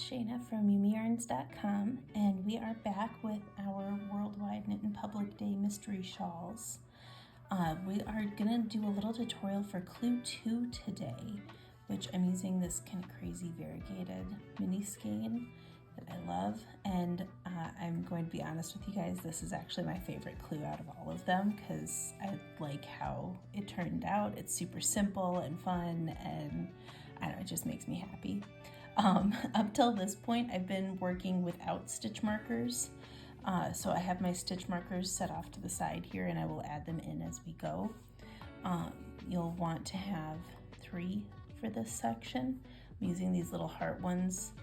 Shayna from YumiYarns.com, and we are back with our Worldwide Knit in Public Day mystery shawls. We are gonna do a little tutorial for Clue 2 today, which I'm using this kind of crazy variegated mini skein that I love, and I'm going to be honest with you guys, this is actually my favorite clue out of all of them because I like how it turned out. It's super simple and fun, and I don't know, it just makes me happy. Up till this point, I've been working without stitch markers. So I have my stitch markers set off to the side here, and I will add them in as we go. You'll want to have 3 for this section. I'm using these little heart ones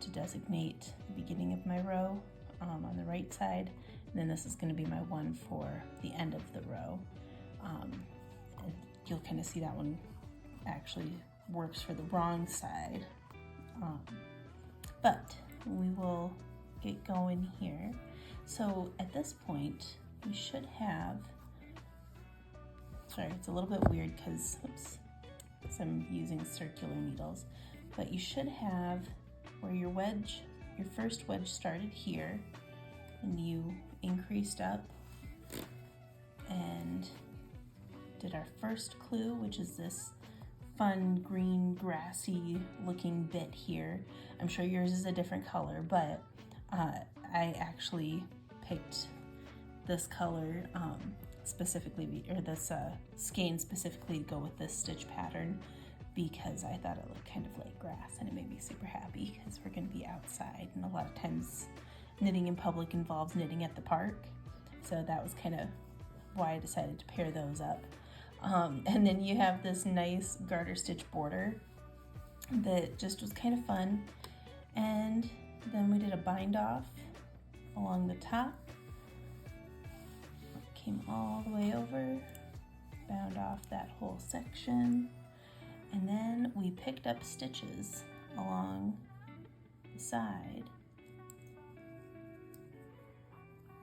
to designate the beginning of my row on the right side. And then this is going to be my one for the end of the row. And you'll kind of see that one actually works for the wrong side. But we will get going here. So at this point, we should have, sorry, it's a little bit weird because I'm using circular needles, but you should have where your wedge, your first wedge started here, and you increased up and did our first clue, which is this fun green grassy looking bit here. I'm sure yours is a different color, but I actually picked this color specifically, or this skein specifically to go with this stitch pattern because I thought it looked kind of like grass, and it made me super happy because we're going to be outside, and a lot of times knitting in public involves knitting at the park, so that was kind of why I decided to pair those up. And then you have this nice garter stitch border that just was kind of fun. And then we did a bind off along the top. Came all the way over, bound off that whole section. And then we picked up stitches along the side,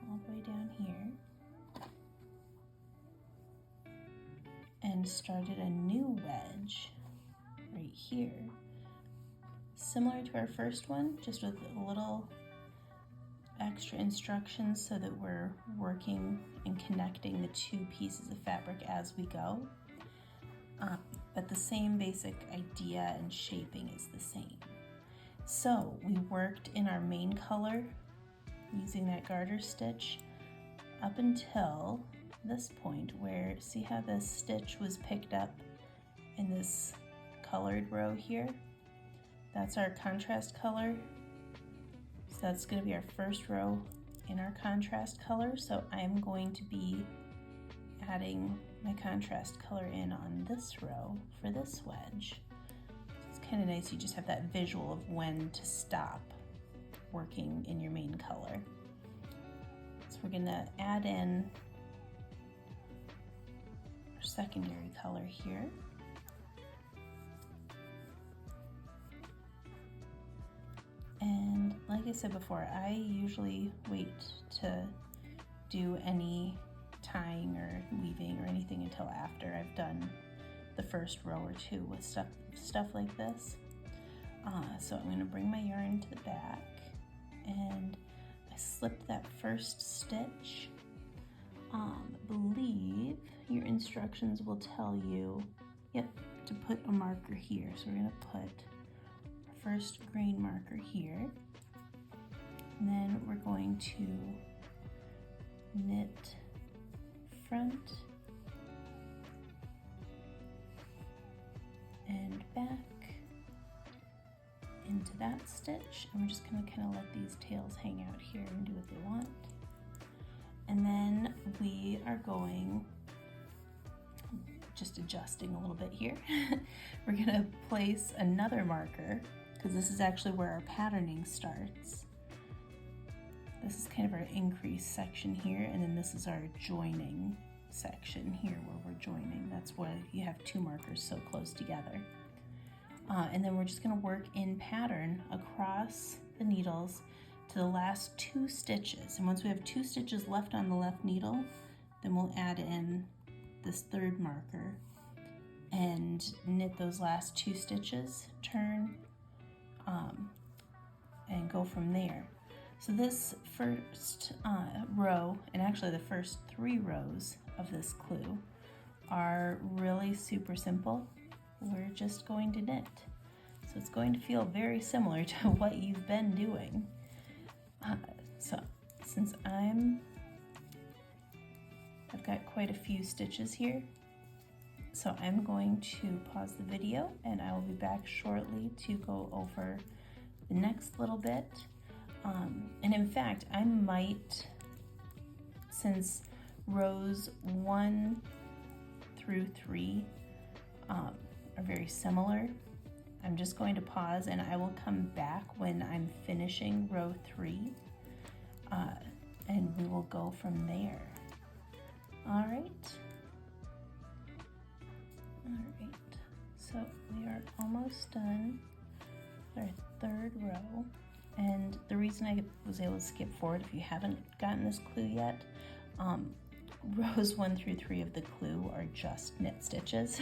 all the way down here. And started a new wedge right here, similar to our first one, just with a little extra instructions so that we're working and connecting the 2 pieces of fabric as we go. But the same basic idea and shaping is the same. So we worked in our main color using that garter stitch up until this point where, see how this stitch was picked up in this colored row here? That's our contrast color. So that's going to be our first row in our contrast color. So I'm going to be adding my contrast color in on this row for this wedge. So it's kind of nice, you just have that visual of when to stop working in your main color. So we're going to add in secondary color here. And like I said before, I usually wait to do any tying or weaving or anything until after I've done the first row or 2 with stuff like this. So I'm going to bring my yarn to the back, and I slipped that first stitch. Believe your instructions will tell you, to put a marker here. So we're going to put our first grain marker here, and then we're going to knit front and back into that stitch, and we're just going to kind of let these tails hang out here and do what they want. And then we are going, just adjusting a little bit here, we're going to place another marker because this is actually where our patterning starts. This is kind of our increase section here, and then this is our joining section here where we're joining. That's why you have 2 markers so close together. And then we're just going to work in pattern across the needles to the last 2 stitches. And once we have 2 stitches left on the left needle, then we'll add in this 3rd marker and knit those last 2 stitches, turn, and go from there. So this first row, and actually the first 3 rows of this clue, are really super simple. We're just going to knit. So it's going to feel very similar to what you've been doing. So since I've got quite a few stitches here, so I'm going to pause the video and I will be back shortly to go over the next little bit. And in fact, I might, since rows 1 through 3 are very similar, I'm just going to pause and I will come back when I'm finishing row 3, and we will go from there. All right, so we are almost done with our 3rd row. And the reason I was able to skip forward, if you haven't gotten this clue yet, rows 1 through 3 of the clue are just knit stitches.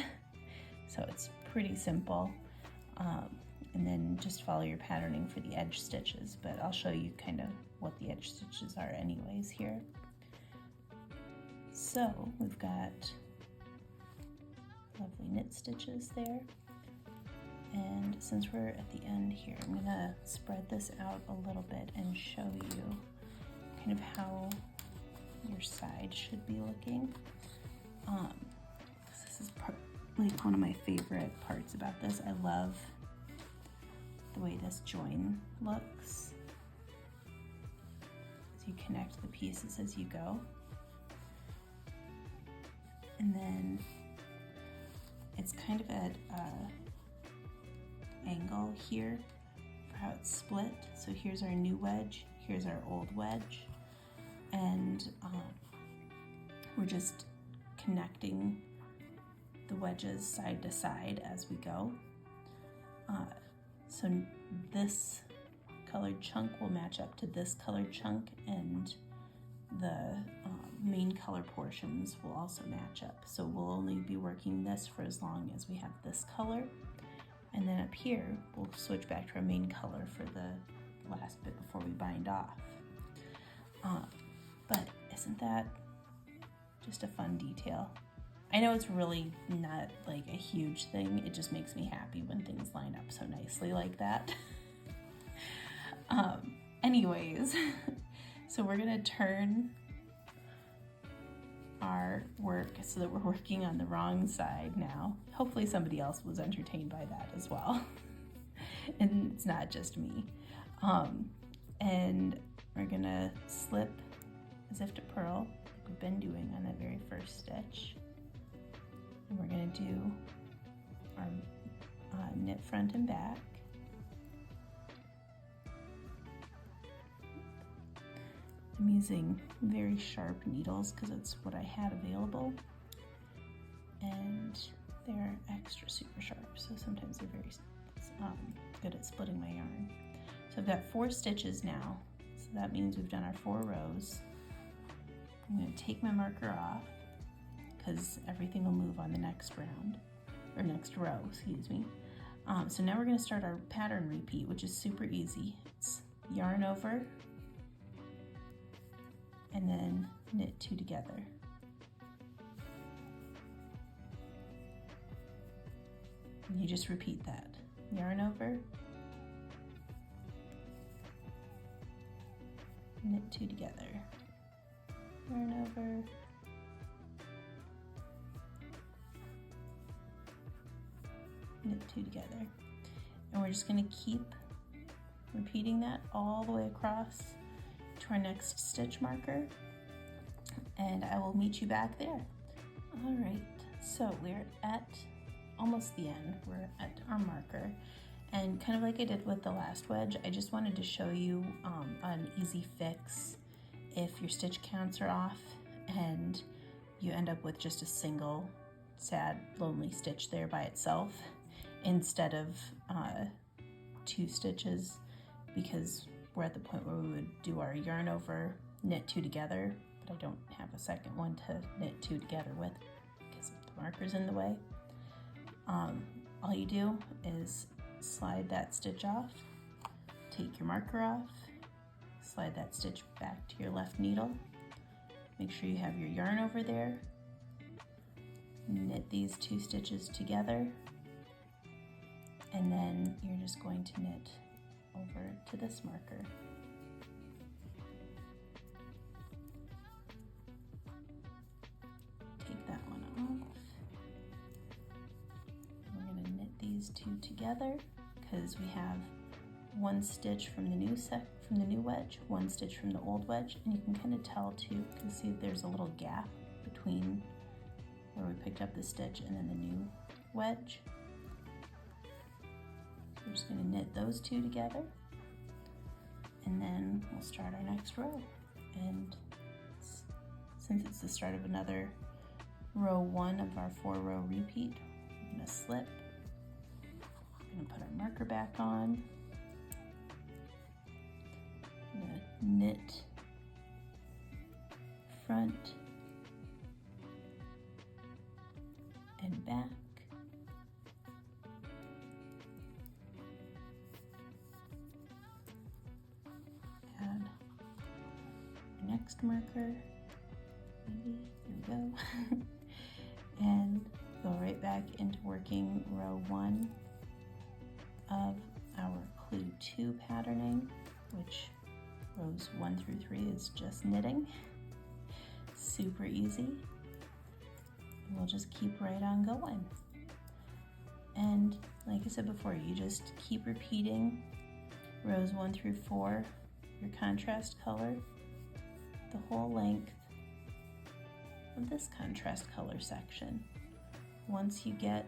So it's pretty simple. And then just follow your patterning for the edge stitches, but I'll show you kind of what the edge stitches are anyways here. So we've got lovely knit stitches there. And since we're at the end here, I'm gonna spread this out a little bit and show you kind of how your side should be looking. This is like one of my favorite parts about this. I love the way this join looks as you connect the pieces as you go. And then it's kind of at angle here for how it's split. So here's our new wedge, here's our old wedge, and we're just connecting the wedges side to side as we go. So this colored chunk will match up to this colored chunk, and the main color portions will also match up. So we'll only be working this for as long as we have this color. And then up here, we'll switch back to our main color for the last bit before we bind off. But isn't that just a fun detail? I know it's really not like a huge thing. It just makes me happy when things line up so nicely like that. Anyways, so we're gonna turn our work so that we're working on the wrong side now. Hopefully somebody else was entertained by that as well. And it's not just me. And we're gonna slip as if to purl, like we've been doing on that very first stitch. And we're gonna do our knit front and back. I'm using very sharp needles because it's what I had available, and they're extra super sharp, so sometimes they're very good at splitting my yarn. So I've got 4 stitches now, so that means we've done our 4 rows. I'm going to take my marker off because everything will move on the next round, or next row, excuse me. So now we're going to start our pattern repeat, which is super easy. It's yarn over, and then knit 2 together. And you just repeat that. Yarn over, knit 2 together. Yarn over, knit 2 together. And we're just going to keep repeating that all the way across to our next stitch marker, and I will meet you back there. All right, so we're at almost the end. We're at our marker, and kind of like I did with the last wedge, I just wanted to show you an easy fix if your stitch counts are off and you end up with just a single sad lonely stitch there by itself instead of 2 stitches, because we're at the point where we would do our yarn over, knit 2 together, but I don't have a second one to knit 2 together with because the marker's in the way. All you do is slide that stitch off, take your marker off, slide that stitch back to your left needle. Make sure you have your yarn over there. Knit these 2 stitches together, and then you're just going to knit over to this marker. Take that one off. We're going to knit these 2 together because we have 1 stitch from the new wedge, 1 stitch from the old wedge, and you can kind of tell too. You can see there's a little gap between where we picked up the stitch and then the new wedge. We're just going to knit those 2 together, and then we'll start our next row. And since it's the start of another row 1 of our 4-row repeat, we're going to slip. We're going to put our marker back on. I'm going to knit front and back. Add our next marker, maybe, there we go. And go right back into working row 1 of our clue 2 patterning, which rows 1 through 3 is just knitting. Super easy. And we'll just keep right on going. And like I said before, you just keep repeating rows 1 through 4, your contrast color, the whole length of this contrast color section. Once you get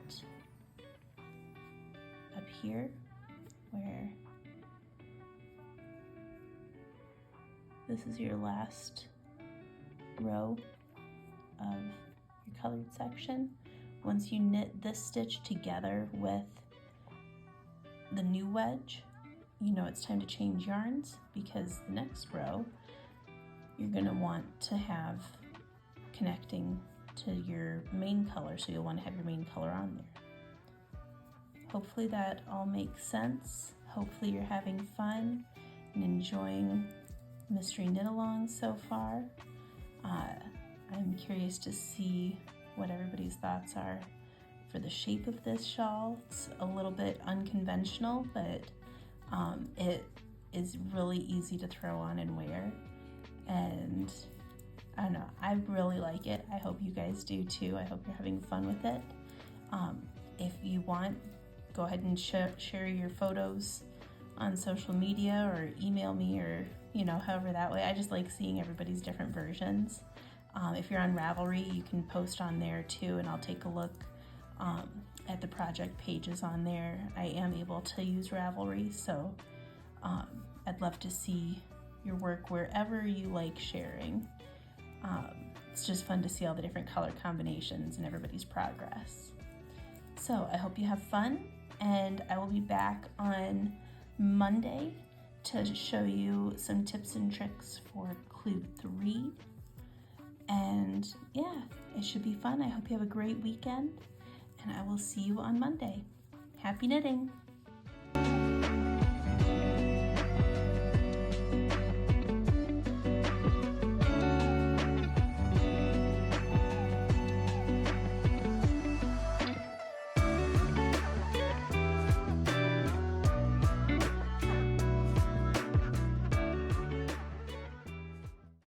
up here where this is your last row of your colored section, once you knit this stitch together with the new wedge, you know it's time to change yarns, because the next row you're going to want to have connecting to your main color, so you'll want to have your main color on there. Hopefully that all makes sense. Hopefully you're having fun and enjoying Mystery Knit Along so far. I'm curious to see what everybody's thoughts are for the shape of this shawl. It's a little bit unconventional, but it is really easy to throw on and wear, and I don't know, I really like it. I hope you guys do too. I hope you're having fun with it. If you want, go ahead and share your photos on social media or email me, or however that way. I just like seeing everybody's different versions. If you're on Ravelry, you can post on there too, and I'll take a look at the project pages on there. I am able to use Ravelry, so I'd love to see your work wherever you like sharing. It's just fun to see all the different color combinations and everybody's progress. So I hope you have fun, and I will be back on Monday to show you some tips and tricks for Clue 3. And yeah, it should be fun. I hope you have a great weekend, and I will see you on Monday. Happy knitting!